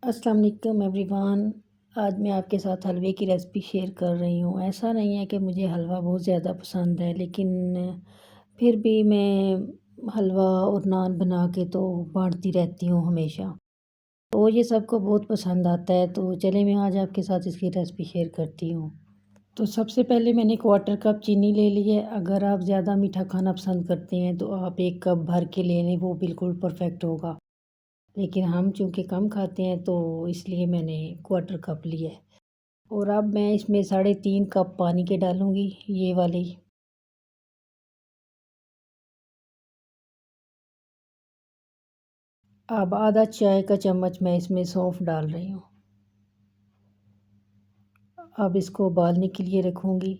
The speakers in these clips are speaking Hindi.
अस्सलाम वालेकुम एवरीवन। आज मैं आपके साथ हलवे की रेसिपी शेयर कर रही हूँ। ऐसा नहीं है कि मुझे हलवा बहुत ज़्यादा पसंद है, लेकिन फिर भी मैं हलवा और नान बना के तो बांटती रहती हूँ हमेशा। तो ये सबको बहुत पसंद आता है। तो चलिए मैं आज आपके साथ इसकी रेसिपी शेयर करती हूँ। तो सबसे पहले मैंने क्वार्टर कप चीनी ले ली है। अगर आप ज़्यादा मीठा खाना पसंद करते हैं तो आप 1 कप भर के ले लें, वो बिल्कुल परफेक्ट होगा। लेकिन हम चूँकि कम खाते हैं तो इसलिए मैंने क्वार्टर कप लिया है। और अब मैं इसमें 3.5 कप पानी के डालूँगी, ये वाली। अब आधा चाय का चम्मच मैं इसमें सौंफ डाल रही हूँ। अब इसको उबालने के लिए रखूँगी।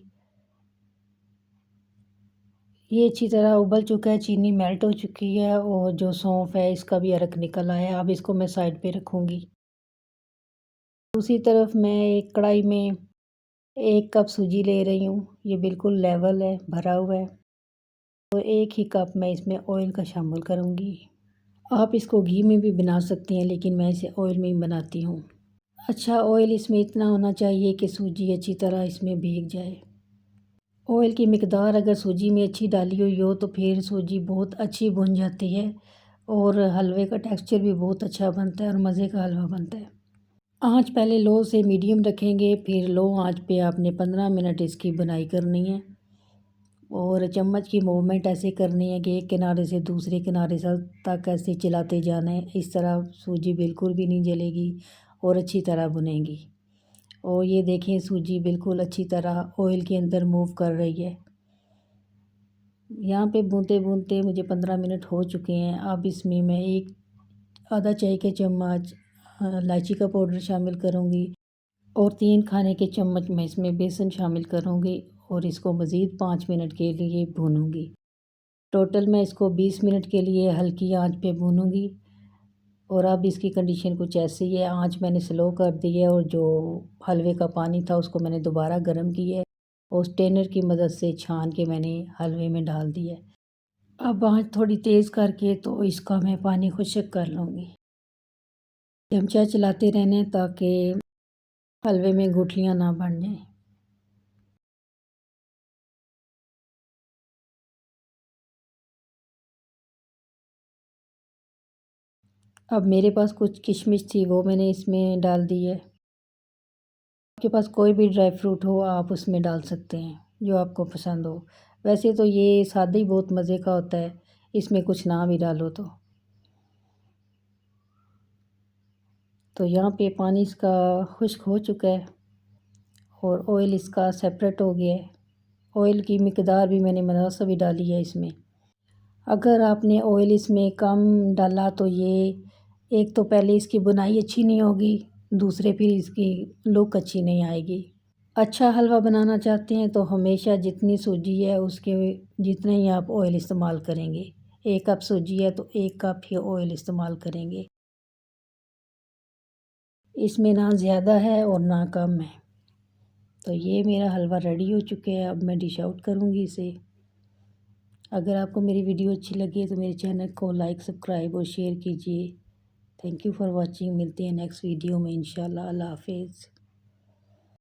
ये अच्छी तरह उबल चुका है, चीनी मेल्ट हो चुकी है और जो सौंफ है इसका भी अरक निकल आया है। अब इसको मैं साइड पे रखूँगी। दूसरी तरफ मैं एक कढ़ाई में 1 कप सूजी ले रही हूँ। ये बिल्कुल लेवल है, भरा हुआ है। और 1 ही कप मैं इसमें ऑयल का शामिल करूँगी। आप इसको घी में भी बना सकती हैं, लेकिन मैं इसे ऑयल में ही बनाती हूँ। अच्छा, ऑयल इसमें इतना होना चाहिए कि सूजी अच्छी तरह इसमें भीग जाए। ऑयल की मिकदार अगर सूजी में अच्छी डाली हुई हो तो फिर सूजी बहुत अच्छी भुन जाती है और हलवे का टेक्सचर भी बहुत अच्छा बनता है और मज़े का हलवा बनता है। आँच पहले लो से मीडियम रखेंगे, फिर लो आँच पे आपने 15 मिनट इसकी बुनाई करनी है। और चम्मच की मूवमेंट ऐसे करनी है कि एक किनारे से दूसरे किनारे तक ऐसे चलाते जाना है। इस तरह सूजी बिल्कुल भी नहीं जलेगी और अच्छी तरह भुनेगी। और ये देखें, सूजी बिल्कुल अच्छी तरह ऑयल के अंदर मूव कर रही है। यहाँ पे भूनते-भूनते मुझे 15 मिनट हो चुके हैं। अब इसमें मैं एक आधा चाय के चम्मच इलायची का पाउडर शामिल करूँगी और 3 खाने के चम्मच मैं इसमें बेसन शामिल करूँगी और इसको मज़ीद 5 मिनट के लिए भूनूँगी। टोटल मैं इसको 20 मिनट के लिए हल्की आंच पे भूनूँगी। और अब इसकी कंडीशन कुछ ऐसी है, आंच मैंने स्लो कर दी है और जो हलवे का पानी था उसको मैंने दोबारा गर्म किया है और स्ट्रेनर की मदद से छान के मैंने हलवे में डाल दिया है। अब आंच थोड़ी तेज़ करके तो इसका मैं पानी खुश्क कर लूँगी। चमचा चलाते रहना है ताकि हलवे में गुठलियाँ ना बन जाएँ। अब मेरे पास कुछ किशमिश थी, वो मैंने इसमें डाल दी है। आपके पास कोई भी ड्राई फ्रूट हो आप उसमें डाल सकते हैं, जो आपको पसंद हो। वैसे तो ये सादा ही बहुत मज़े का होता है, इसमें कुछ ना भी डालो तो। यहाँ पे पानी इसका खुश्क हो चुका है और ऑयल इसका सेपरेट हो गया है। ऑयल की मिकदार भी मैंने मुनासिब ही डाली है इसमें। अगर आपने ऑयल इसमें कम डाला तो ये एक तो पहले इसकी बुनाई अच्छी नहीं होगी, दूसरे फिर इसकी लुक अच्छी नहीं आएगी। अच्छा हलवा बनाना चाहते हैं तो हमेशा जितनी सूजी है उसके जितना ही आप ऑयल इस्तेमाल करेंगे। 1 कप सूजी है तो 1 कप ही ऑयल इस्तेमाल करेंगे। इसमें ना ज़्यादा है और ना कम है। तो ये मेरा हलवा रेडी हो चुके हैं। अब मैं डिश आउट करूँगी इसे। अगर आपको मेरी वीडियो अच्छी लगी है तो मेरे चैनल को लाइक, सब्सक्राइब और शेयर कीजिए। Thank you for watching. मिलते हैं नेक्स्ट वीडियो में इंशाल्लाह। अल्लाह हाफ़िज़।